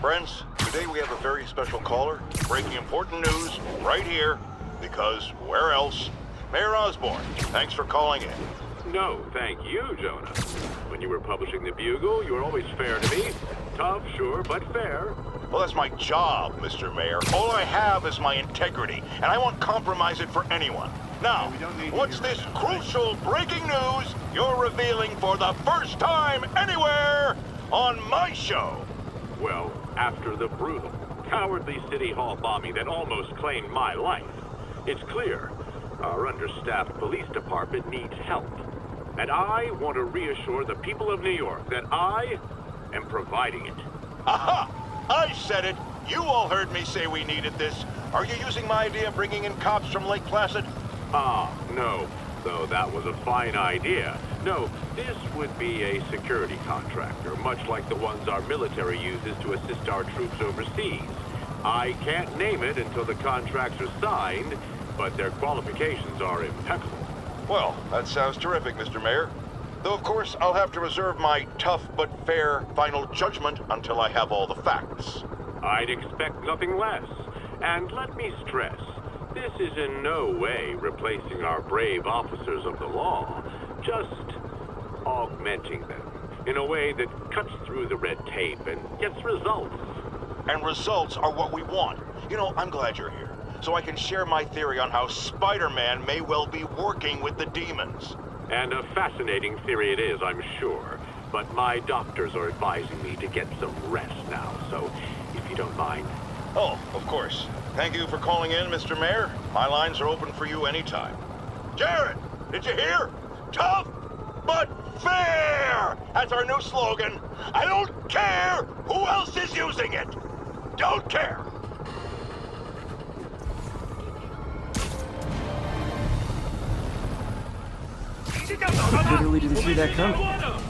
Friends, today we have a very special caller, breaking important news right here, because where else? Mayor Osborn, thanks for calling in. No, thank you, Jonah. When you were publishing the Bugle, you were always fair to me. Tough, sure, but fair. Well, that's my job, Mr. Mayor. All I have is my integrity, and I won't compromise it for anyone. Now, what's this crucial breaking news you're revealing for the first time anywhere on my show? Well, after the brutal, cowardly City Hall bombing that almost claimed my life, it's clear our understaffed police department needs help. And I want to reassure the people of New York that I am providing it. Aha! I said it! You all heard me say we needed this. Are you using my idea of bringing in cops from Lake Placid? No. Though that was a fine idea. No, this would be a security contractor, much like the ones our military uses to assist our troops overseas. I can't name it until the contracts are signed, but their qualifications are impeccable. Well, that sounds terrific, Mr. Mayor. Though, of course, I'll have to reserve my tough but fair final judgment until I have all the facts. I'd expect nothing less. And let me stress, this is in no way replacing our brave officers of the law, just augmenting them in a way that cuts through the red tape and gets results. And results are what we want. You know, I'm glad you're here, so I can share my theory on how Spider-Man may well be working with the demons. And a fascinating theory it is, I'm sure. But my doctors are advising me to get some rest now, so if you don't mind. Oh, of course. Thank you for calling in, Mr. Mayor. My lines are open for you anytime. Jared, did you hear? Tough but fair! That's our new slogan. I don't care who else is using it. Don't care. Literally didn't see that coming.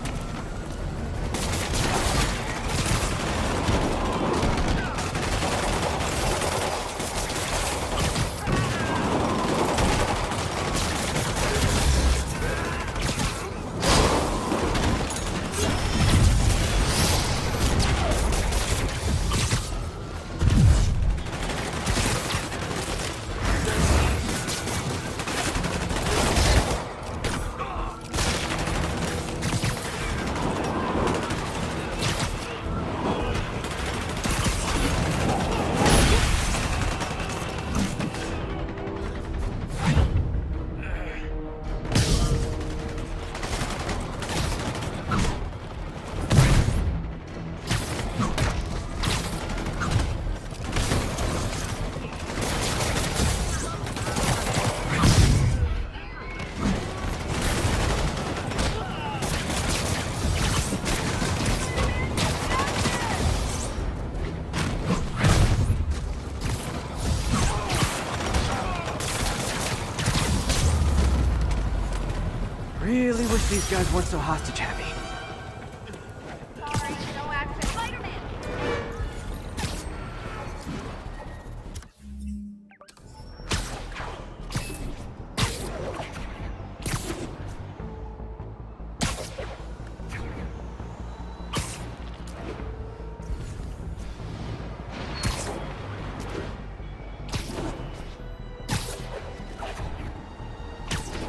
wish these guys weren't so hostage happy. Sorry, no access. Spider-Man!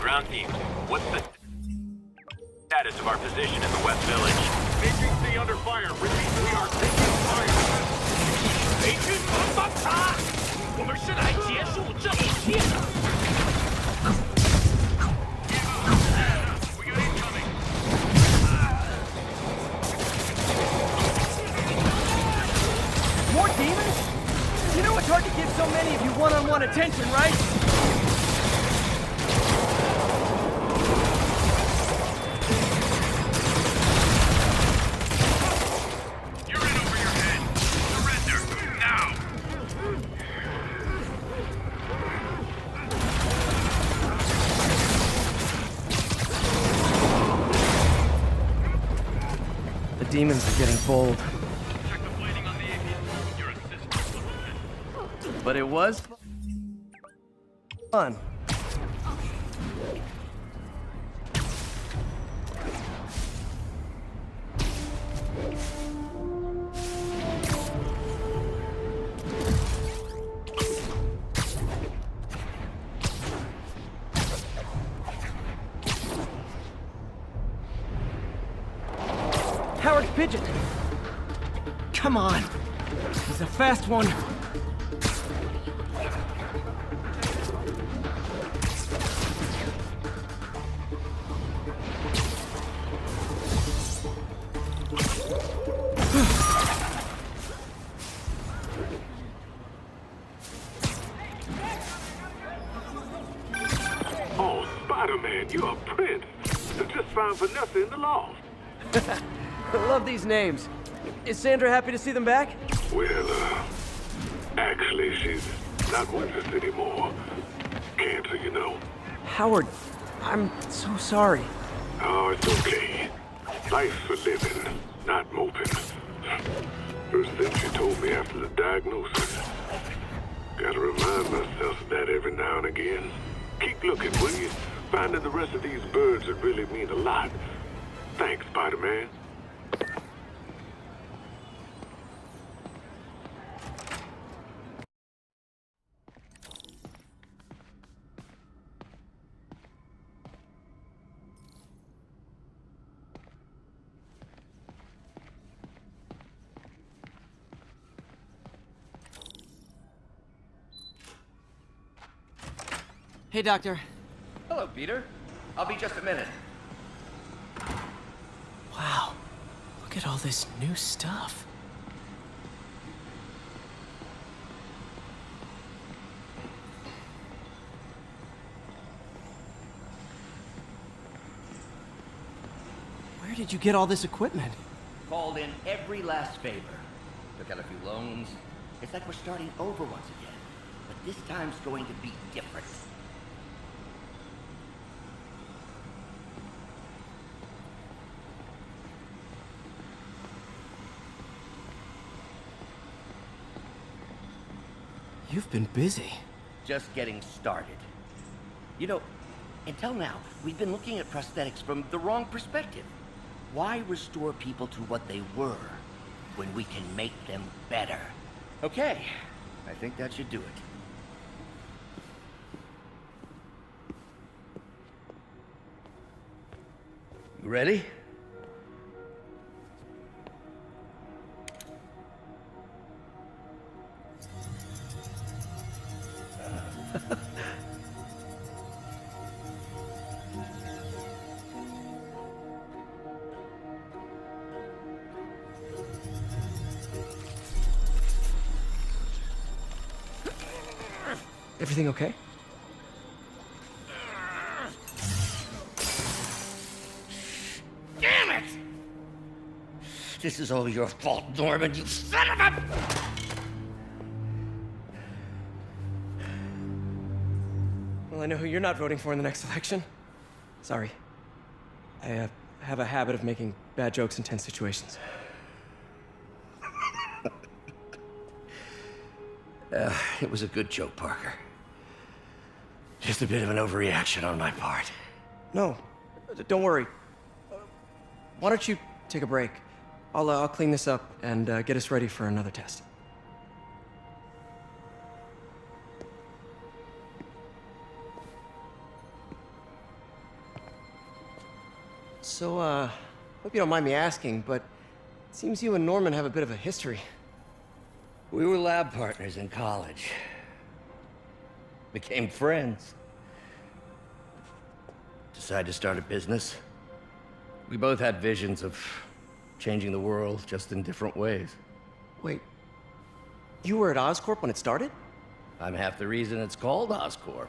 Ground team, what's the status of our position in the West Village? Agency under fire. Repeat, we are taking fire. 美军防防塔，我们是来结束这一切的。 More demons? You know it's hard to give so many of you one-on-one attention, right? You're in over your head. Surrender now. The demons are getting bold. Check the plating on the avian. Your assistant. But it was fun. Howard's pigeon. Come on. He's a fast one. Oh, Spider-Man, you're a prince. I just found Vanessa in the loft. I love these names. Is Sandra happy to see them back? Well, actually, she's not with us anymore. Cancer, you know. Howard, I'm so sorry. Oh, it's okay. Life's for living, not moping. First thing she told me after the diagnosis. Gotta remind myself of that every now and again. Keep looking, will you? Finding the rest of these birds would really mean a lot. Thanks, Spider-Man. Hey, Doctor. Hello, Peter. I'll be just a minute. Wow. Look at all this new stuff. Where did you get all this equipment? Called in every last favor. Took out a few loans. It's like we're starting over once again. But this time's going to be different. You've been busy. Just getting started. You know, until now, we've been looking at prosthetics from the wrong perspective. Why restore people to what they were when we can make them better? Okay, I think that should do it. You ready? Everything okay? Damn it! This is all your fault, Norman, you son of a... Well, I know who you're not voting for in the next election. Sorry. I have a habit of making bad jokes in tense situations. It was a good joke, Parker. Just a bit of an overreaction on my part. No, don't worry. Why don't you take a break? I'll clean this up and get us ready for another test. So, hope you don't mind me asking, but it seems you and Norman have a bit of a history. We were lab partners in college. Became friends. Decided to start a business. We both had visions of changing the world, just in different ways. Wait, you were at Oscorp when it started? I'm half the reason it's called Oscorp.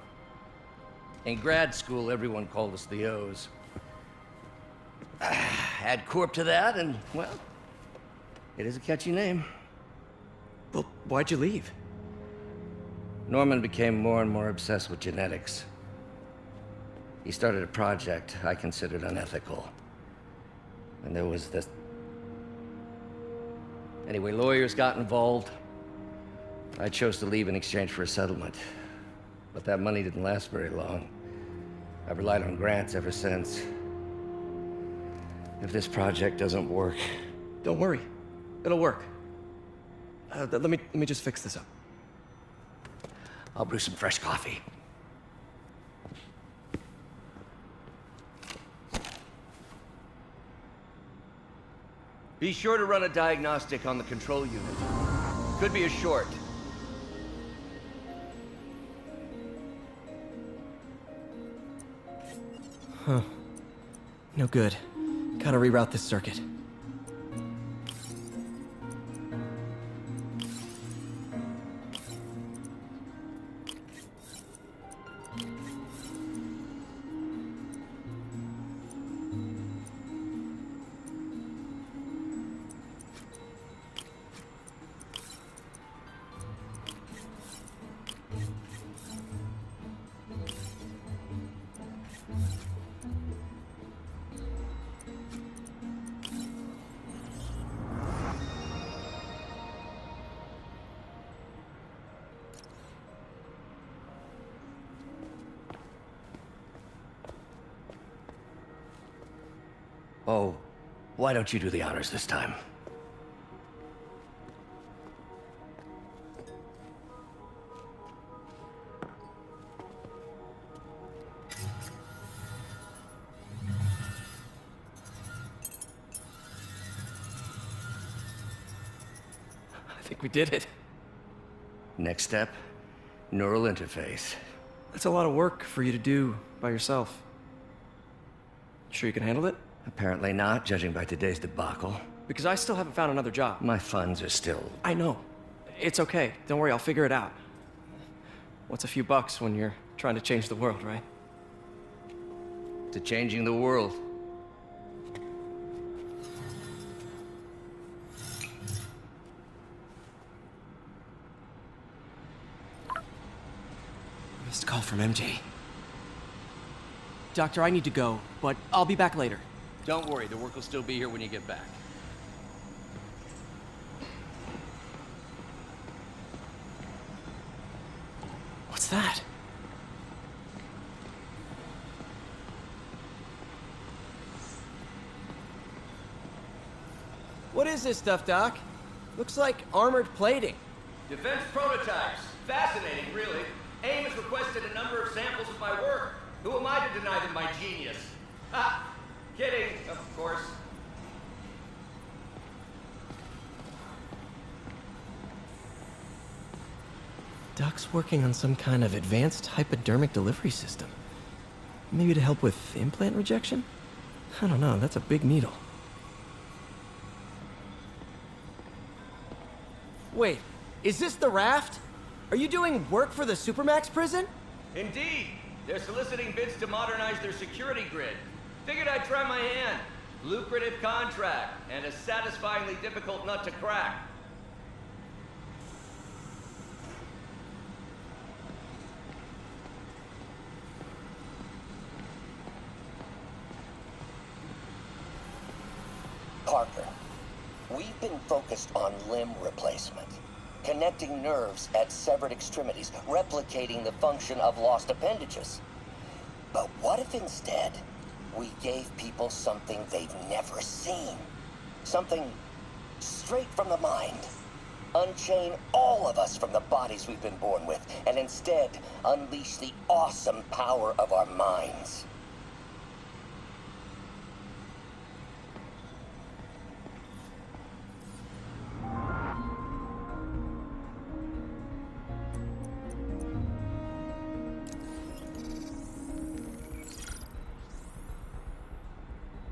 In grad school, everyone called us the O's. Add Corp to that, and, well, it is a catchy name. Well, why'd you leave? Norman became more and more obsessed with genetics. He started a project I considered unethical. And there was this... Anyway, lawyers got involved. I chose to leave in exchange for a settlement. But that money didn't last very long. I've relied on grants ever since. If this project doesn't work... Don't worry. It'll work. Let me just fix this up. I'll brew some fresh coffee. Be sure to run a diagnostic on the control unit. Could be a short. Huh. No good. Gotta reroute this circuit. Oh, why don't you do the honors this time? I think we did it. Next step, neural interface. That's a lot of work for you to do by yourself. Sure you can handle it? Apparently not, judging by today's debacle. Because I still haven't found another job. My funds are still... I know. It's okay. Don't worry, I'll figure it out. What's a few bucks when you're trying to change the world, right? to changing the world. Missed call from MJ. Doctor, I need to go, but I'll be back later. Don't worry, the work will still be here when you get back. What's that? What is this stuff, Doc? Looks like armored plating. Defense prototypes. Fascinating, really. AIM has requested a number of samples of my work. Who am I to deny them my genius? Ha! Kidding, of course. Doc's working on some kind of advanced hypodermic delivery system. Maybe to help with implant rejection? I don't know, that's a big needle. Wait, is this the raft? Are you doing work for the Supermax prison? Indeed. They're soliciting bids to modernize their security grid. Figured I'd try my hand. Lucrative contract, and a satisfyingly difficult nut to crack. Parker, we've been focused on limb replacement, connecting nerves at severed extremities, replicating the function of lost appendages. But what if instead we gave people something they've never seen? Something straight from the mind. Unchain all of us from the bodies we've been born with, and instead unleash the awesome power of our minds.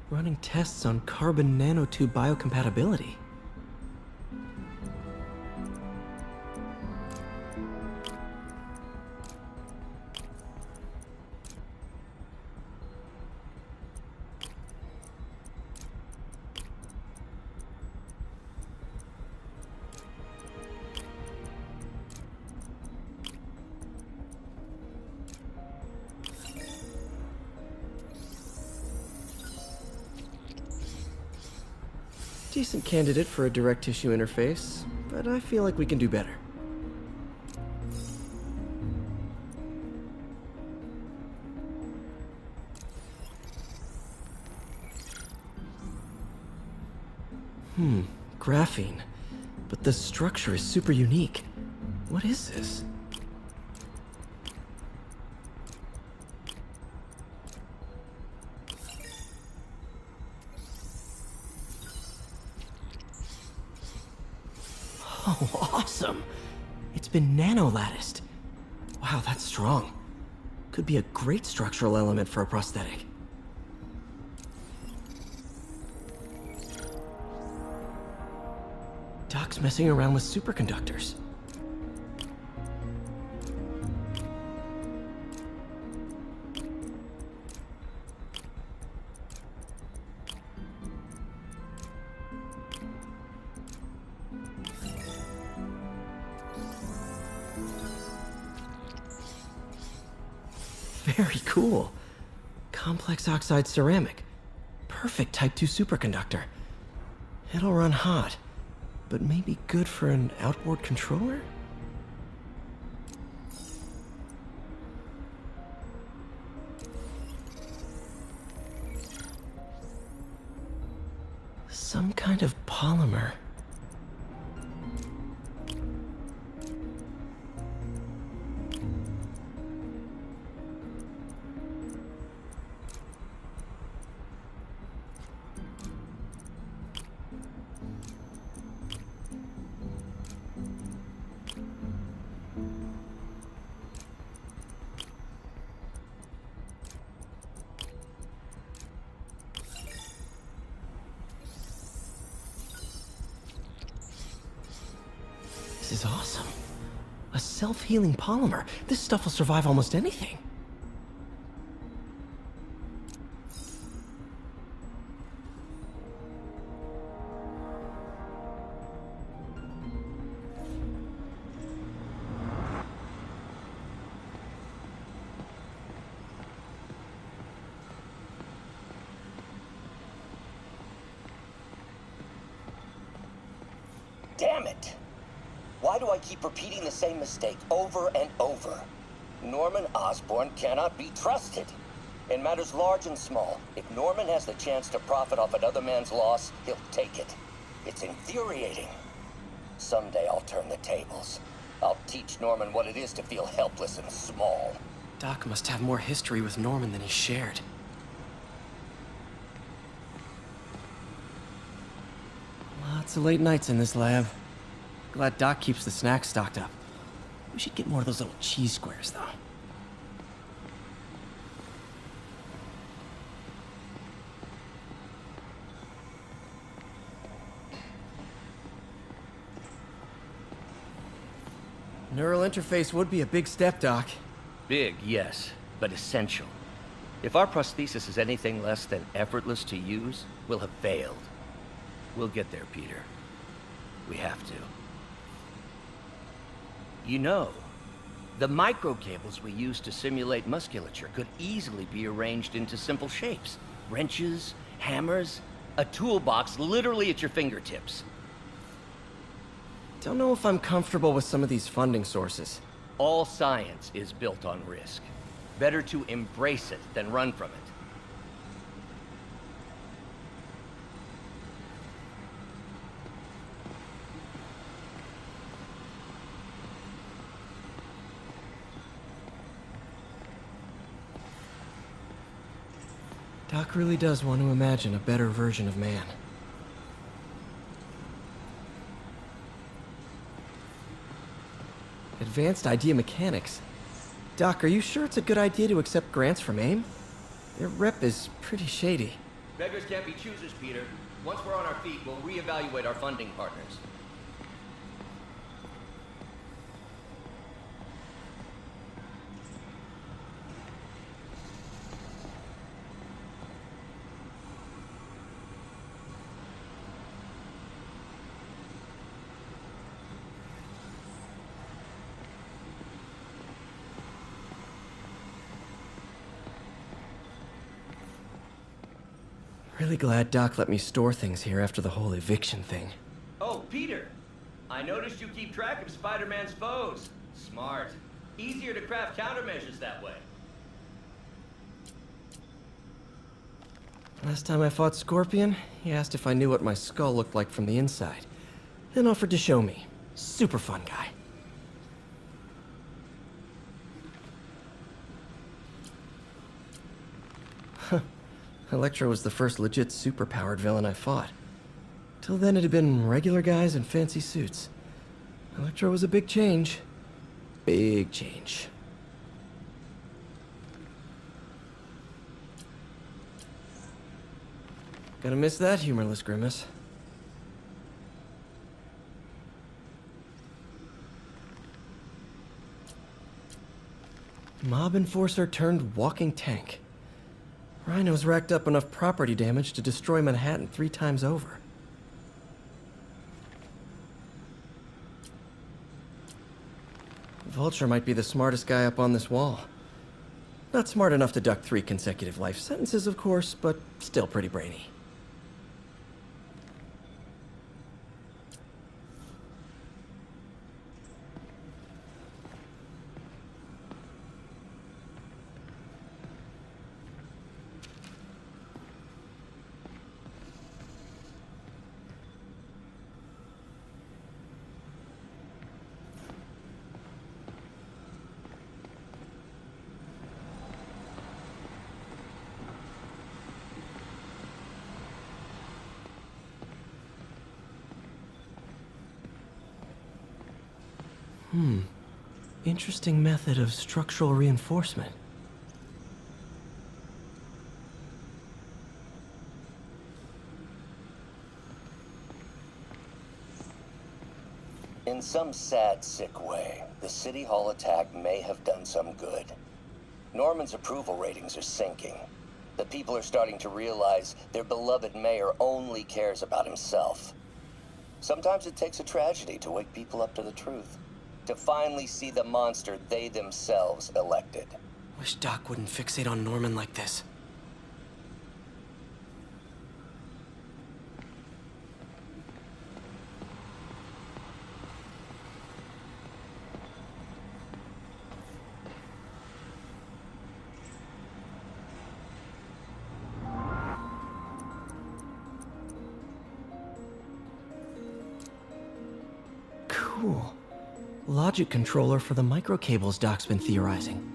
Running tests on carbon nanotube biocompatibility. Decent candidate for a direct tissue interface, but I feel like we can do better. Graphene. But the structure is super unique. What is this? Oh, awesome! It's been nano-latticed. Wow, that's strong. Could be a great structural element for a prosthetic. Doc's messing around with superconductors. Very cool. Complex oxide ceramic. Perfect Type 2 superconductor. It'll run hot, but maybe good for an outboard controller? Some kind of polymer. This is awesome. A self-healing polymer. This stuff will survive almost anything. Damn it! Why do I keep repeating the same mistake over and over? Norman Osborn cannot be trusted. In matters large and small, if Norman has the chance to profit off another man's loss, he'll take it. It's infuriating. Someday I'll turn the tables. I'll teach Norman what it is to feel helpless and small. Doc must have more history with Norman than he shared. Lots of late nights in this lab. Glad Doc keeps the snacks stocked up. We should get more of those little cheese squares, though. Neural interface would be a big step, Doc. Big, yes, but essential. If our prosthesis is anything less than effortless to use, we'll have failed. We'll get there, Peter. We have to. You know, the microcables we use to simulate musculature could easily be arranged into simple shapes. Wrenches, hammers, A toolbox literally at your fingertips. Don't know if I'm comfortable with some of these funding sources. All science is built on risk. Better to embrace it than run from it. Doc really does want to imagine a better version of man. Advanced idea mechanics. Doc, are you sure it's a good idea to accept grants from AIM? Their rep is pretty shady. Beggars can't be choosers, Peter. Once we're on our feet, we'll reevaluate our funding partners. Really glad Doc let me store things here after the whole eviction thing. Oh, Peter! I noticed you keep track of Spider-Man's foes. Smart. Easier to craft countermeasures that way. Last time I fought Scorpion, he asked if I knew what my skull looked like from the inside, then offered to show me. Super fun guy. Electro was the first legit super-powered villain I fought. Till then it had been regular guys in fancy suits. Electro was a big change. Big change. Gonna miss that humorless grimace. Mob enforcer turned walking tank. Rhino's racked up enough property damage to destroy Manhattan 3 times over. Vulture might be the smartest guy up on this wall. Not smart enough to duck 3 consecutive life sentences, of course, but still pretty brainy. Interesting method of structural reinforcement. In some sad, sick way, the City Hall attack may have done some good. Norman's approval ratings are sinking. The people are starting to realize their beloved mayor only cares about himself. Sometimes it takes a tragedy to wake people up to the truth. To finally see the monster they themselves elected. Wish Doc wouldn't fixate on Norman like this. Cool. Logic controller for the microcables Doc's been theorizing.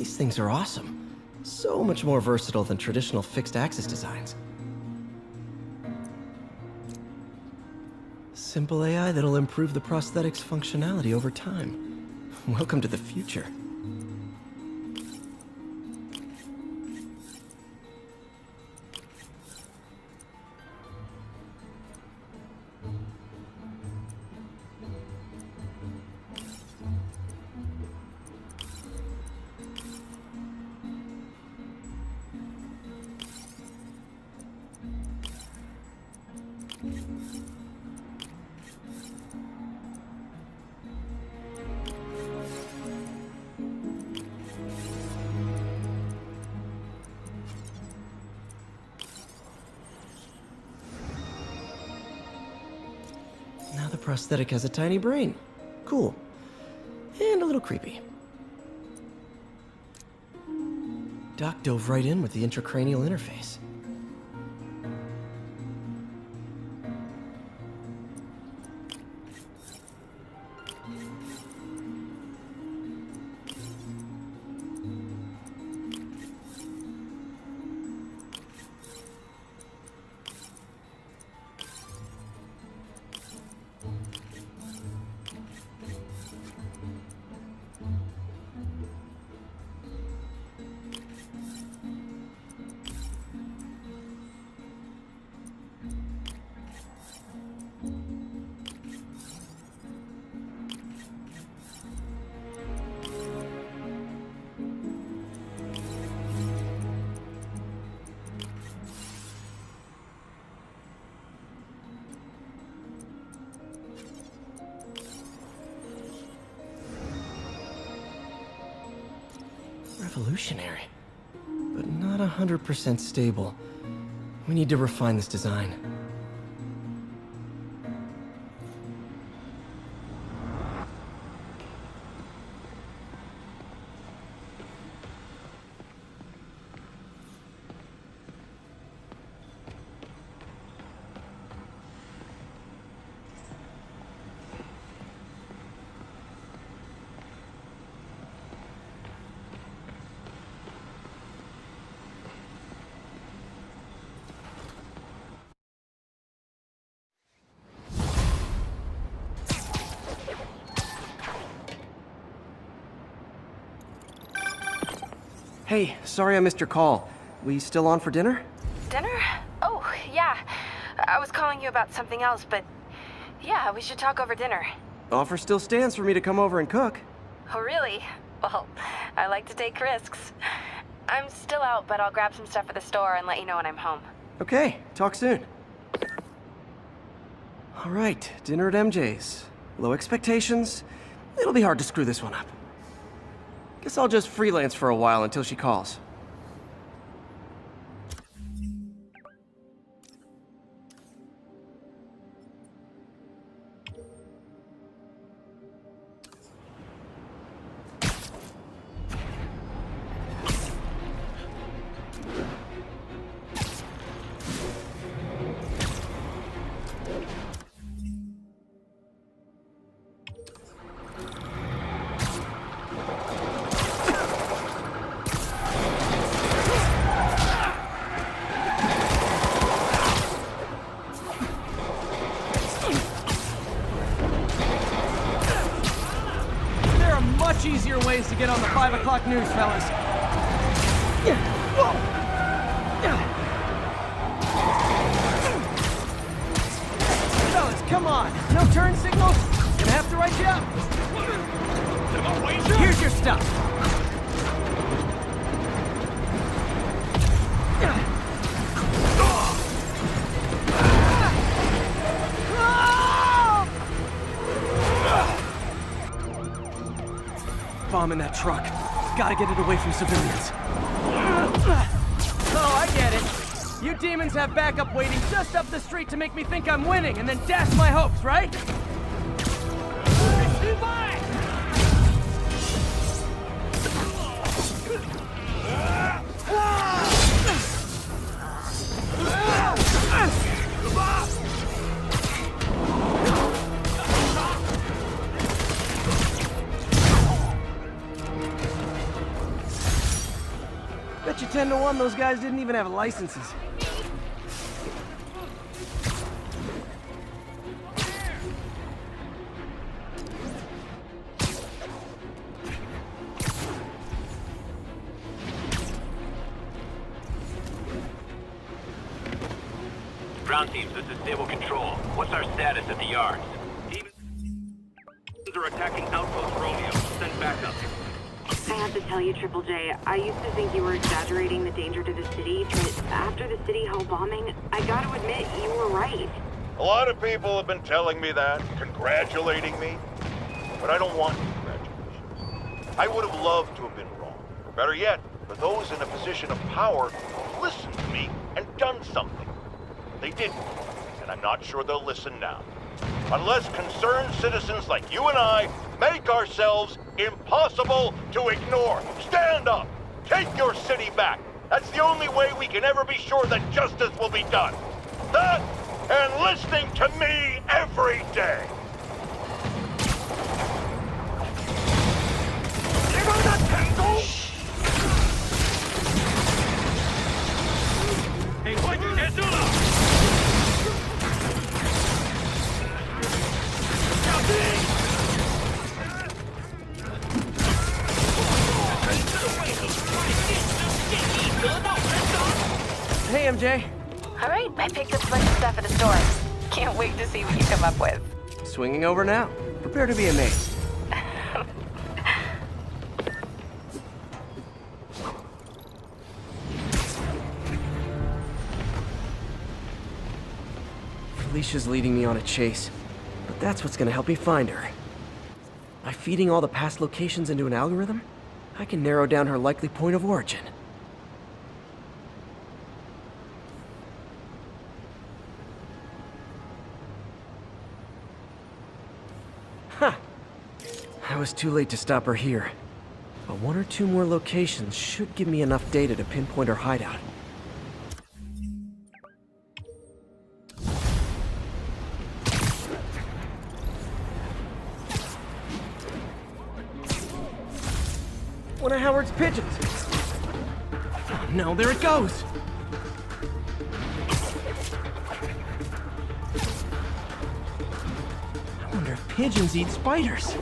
These things are awesome. So much more versatile than traditional fixed-axis designs. Simple AI that'll improve the prosthetics' functionality over time. Welcome to the future. Now the prosthetic has a tiny brain. Cool. And a little creepy. Doc dove right in with the intracranial interface. Revolutionary, but not 100% stable. We need to refine this design. Hey, sorry I missed your call. We still on for dinner? Dinner? Oh, yeah. I was calling you about something else, but yeah, we should talk over dinner. Offer still stands for me to come over and cook. Oh, really? Well, I like to take risks. I'm still out, but I'll grab some stuff at the store and let you know when I'm home. Okay, talk soon. All right, dinner at MJ's. Low expectations. It'll be hard to screw this one up. Guess I'll just freelance for a while until she calls. Much easier ways to get on the 5 o'clock news, fellas. Fellas, come on. No turn signals? Gonna have to write you up. Here's your stuff. Bomb in that truck. Gotta get it away from civilians. Oh, I get it. You demons have backup waiting just up the street to make me think I'm winning and then dash my hopes, right? Bet you 10 to 1 those guys didn't even have licenses. Ground teams, this is Stable Control. What's our status at the yards? Demons are attacking Outpost Romeo. Send backup. I have to tell you, Triple J, I used to think you were exaggerating the danger to the city, but after the City Hall bombing, I gotta admit, you were right. A lot of people have been telling me that, congratulating me, but I don't want congratulations. I would have loved to have been wrong. Or better yet, for those in a position of power who've listened to me and done something. They didn't, and I'm not sure they'll listen now. Unless concerned citizens like you and I make ourselves impossible to ignore. Stand up! Take your city back! That's the only way we can ever be sure that justice will be done. That, and listening to me every day! Hey, MJ. All right, I picked up a bunch of stuff at the store. Can't wait to see what you come up with. Swinging over now. Prepare to be amazed. Felicia's leading me on a chase, but that's what's gonna help me find her. By feeding all the past locations into an algorithm, I can narrow down her likely point of origin. Huh. I was too late to stop her here. But one or two more locations should give me enough data to pinpoint her hideout. One of Howard's pigeons. Oh no, there it goes! I wonder if pigeons eat spiders.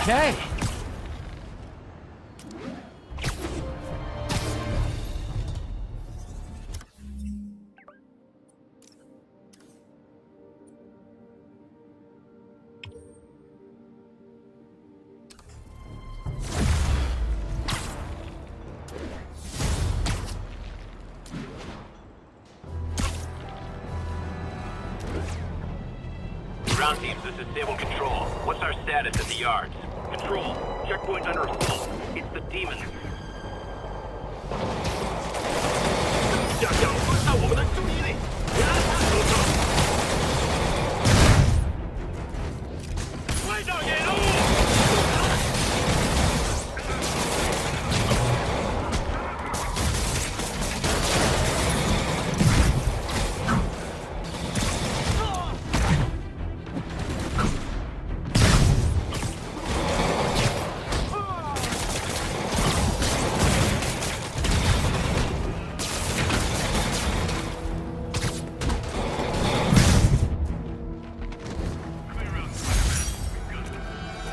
Okay. Ground teams, this is Stable Control. What's our status at the yards? Control, checkpoint under assault. It's the demons. 想要分散我们的注意力，别让他得手。快到野路！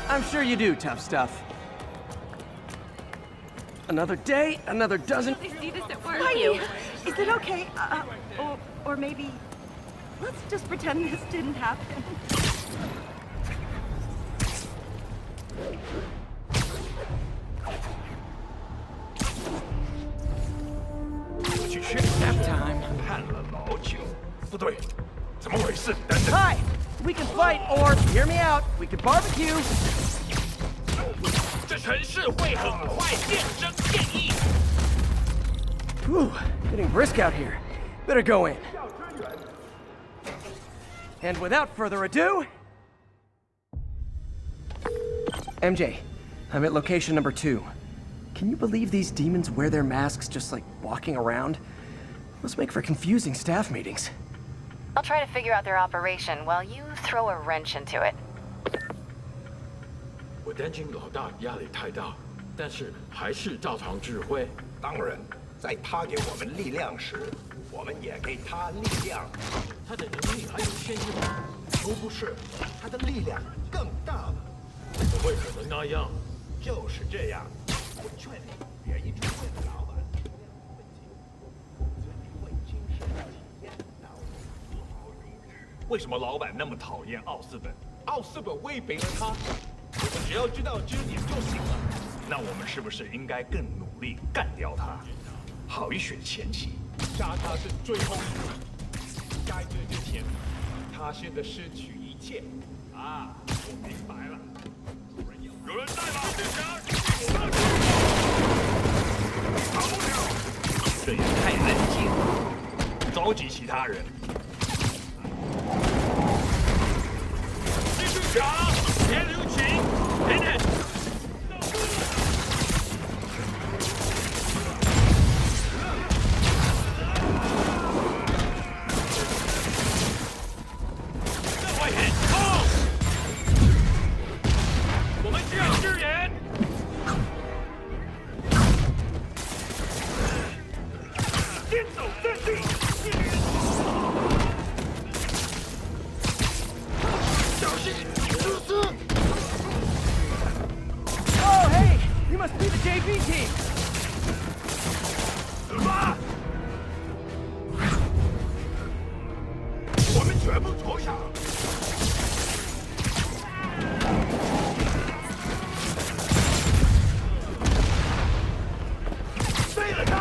I'm sure you do, tough stuff. Another day, another dozen. Hi, is it okay? Or maybe let's just pretend this didn't happen. Nap time. 看了老久，不对，怎么回事？等等， Hi! We can fight, or, hear me out, we can barbecue. 这城市会很快变成电影。 Whew, getting brisk out here. Better go in. And without further ado... MJ, I'm at location number 2. Can you believe these demons wear their masks just like walking around? Must make for confusing staff meetings. I'll try to figure out their operation while you throw a wrench into it. 我担心老大压力太大，但是还是照常指挥。当然，在他给我们力量时，我们也给他力量。他的能力还有限制吗？不是，他的力量更大了。怎么会可能那样？就是这样。我劝你别一直为了老板。为什么老板那么讨厌奥斯本？奥斯本威胁了他，我们只要知道这点就行了。那我们是不是应该更努力干掉他，好一雪前期？杀他是最后一步，在这之前，他现在失去一切。啊，我明白了。有人在吗？逃不了！这也太安静了，召集其他人。 继续打，别留情，等等。这位很痛，我们需要支援。先走阵地。 Oh, hey! You must be the JV team! 怎么？我们全部投降！废了他！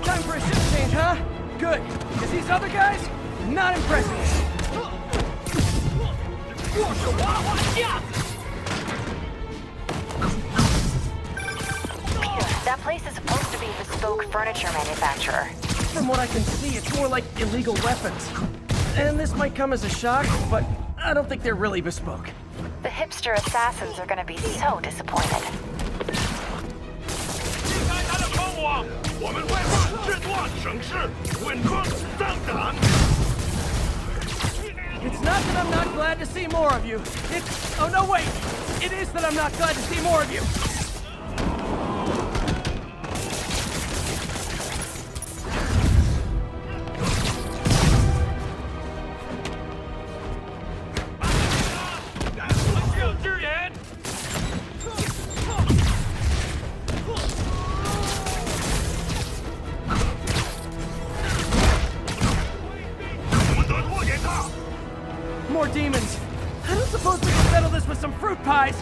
Time for a shift change, huh? Good, because these other guys, not impressive. 握手娃娃架。 That place is supposed to be a bespoke furniture manufacturer. From what I can see, it's more like illegal weapons. And this might come as a shock, but I don't think they're really bespoke. The hipster assassins are gonna be so disappointed. 避开他的锋网，我们会把制作城市稳装上党。 It's not that I'm not glad to see more of you. It's... oh no, wait! It is that I'm not glad to see more of you. More demons. I don't suppose we can settle this with some fruit pies.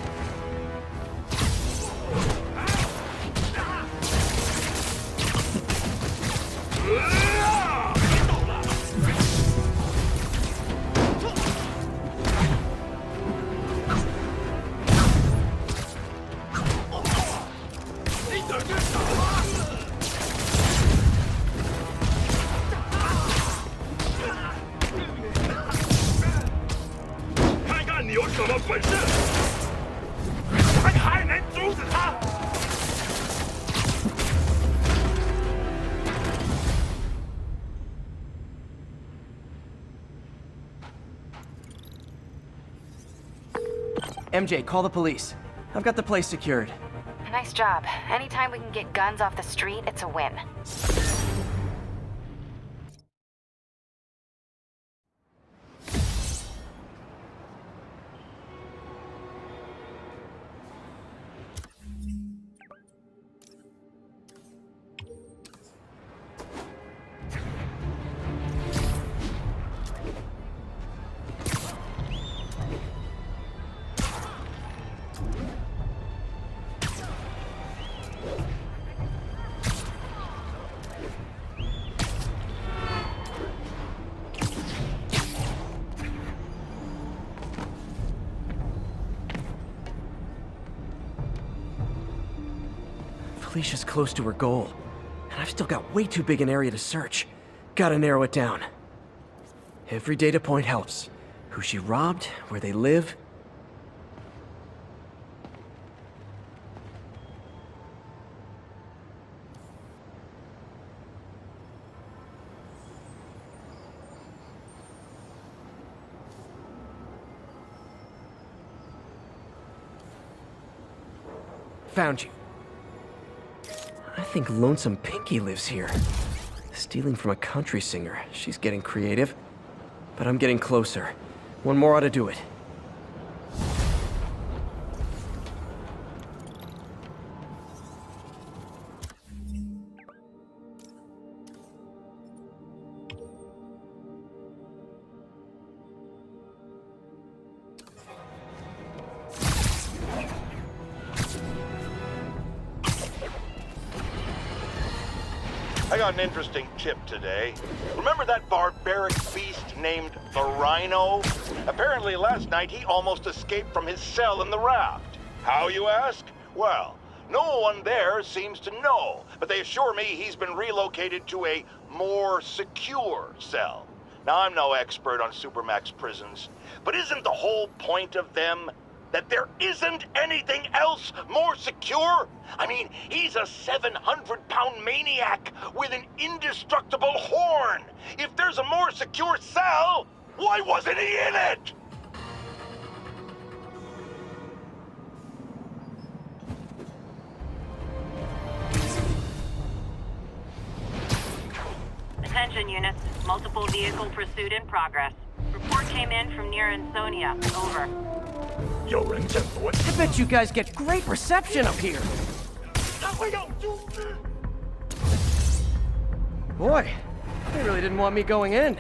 MJ, call the police. I've got the place secured. Nice job. Anytime we can get guns off the street, it's a win. Felicia's close to her goal, and I've still got way too big an area to search. Gotta narrow it down. Every data point helps. Who she robbed, where they live. found you. I think Lonesome Pinky lives here. Stealing from a country singer. She's getting creative. But I'm getting closer. One more ought to do it. I got an interesting tip today. Remember that barbaric beast named the Rhino? Apparently last night he almost escaped from his cell in the raft. How, you ask? Well, no one there seems to know, but they assure me he's been relocated to a more secure cell. Now, I'm no expert on Supermax prisons, but isn't the whole point of them that there isn't anything else more secure? I mean, he's a 700-pound maniac with an indestructible horn. If there's a more secure cell, why wasn't he in it? Attention units. Multiple vehicle pursuit in progress. Report came in from near Insomniac. Over. I bet you guys get great reception up here. Boy, they really didn't want me going in.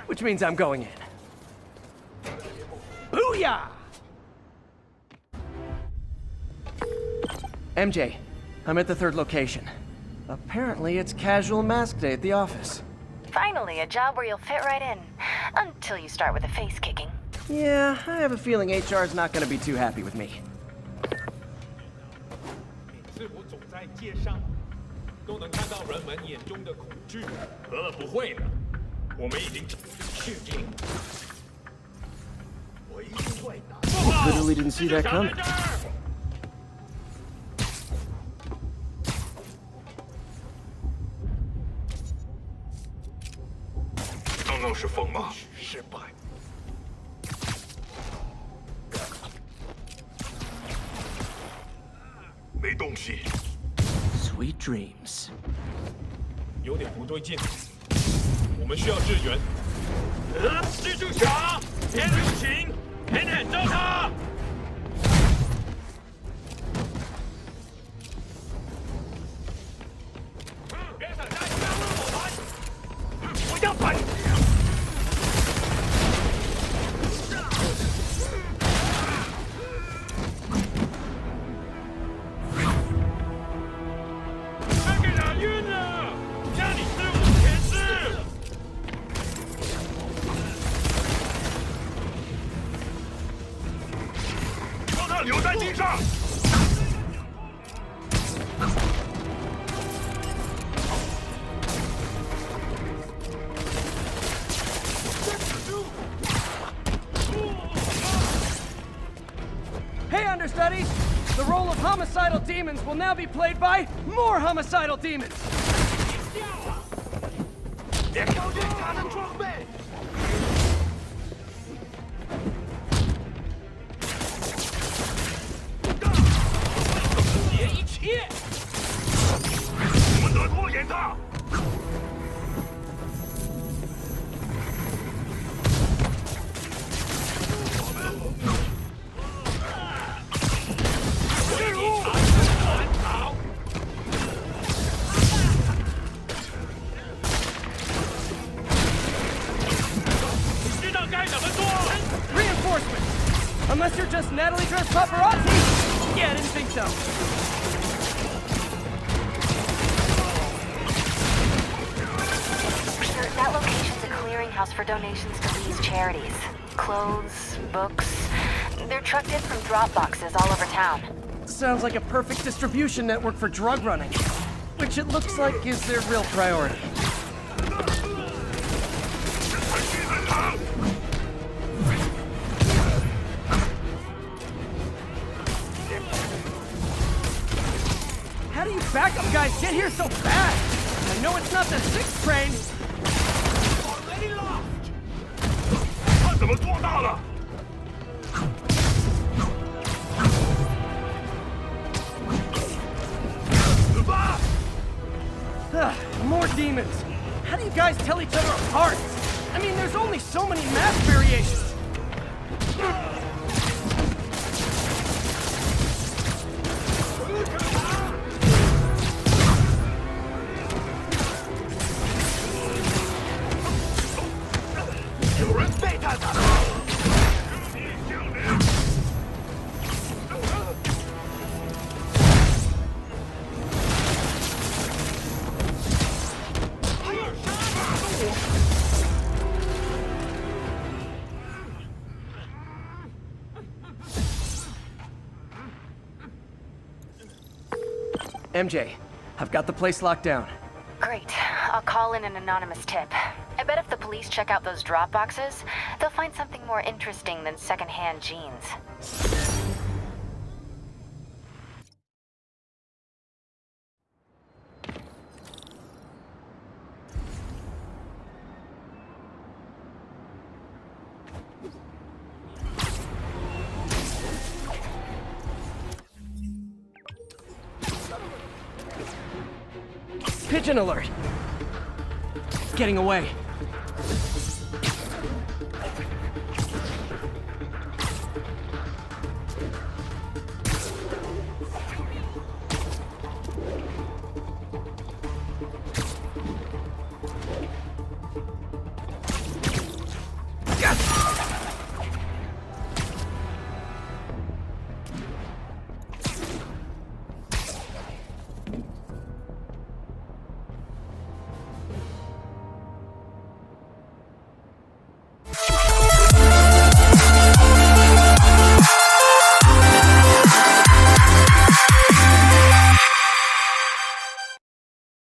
Which means I'm going in. Booyah! MJ, I'm at the third location. Apparently it's casual mask day at the office. Finally, a job where you'll fit right in. Until you start with the face kicking. Yeah, I have a feeling HR's not gonna be too happy with me. 每次我走在街上，都能看到人们眼中的恐惧。不会的，我们已经确定。我一定会打。 Literally didn't see that coming. 刚刚是风吗？失败。 没东西。 Sweet dreams. 有点不对劲，我们需要支援。蜘蛛侠，别留情，狠狠招他！别闪开，不要问我玩！我要反击！ 留在地上。Hey, understudies! The role of homicidal demons will now be played by more homicidal demons! 别靠近他的装备！ 我们得拖延他。进入！好。你知道该怎么做 Reinforcements! Unless you're just Natalie dressed paparazzi? Yeah, I didn't think so. That location's a clearinghouse for donations to Lee's charities. Clothes, books. They're trucked in from drop boxes all over town. Sounds like a perfect distribution network for drug running. Which it looks like is their real priority. How do you backup guys get here so fast? I know it's not the 6th train. 他怎么做到了？ demons. How do you guys tell each other apart? I mean, there's only so many mask variations. MJ, I've got the place locked down. Great. I'll call in an anonymous tip. I bet if the police check out those drop boxes, they'll find something more interesting than secondhand jeans. Pigeon alert! Getting away.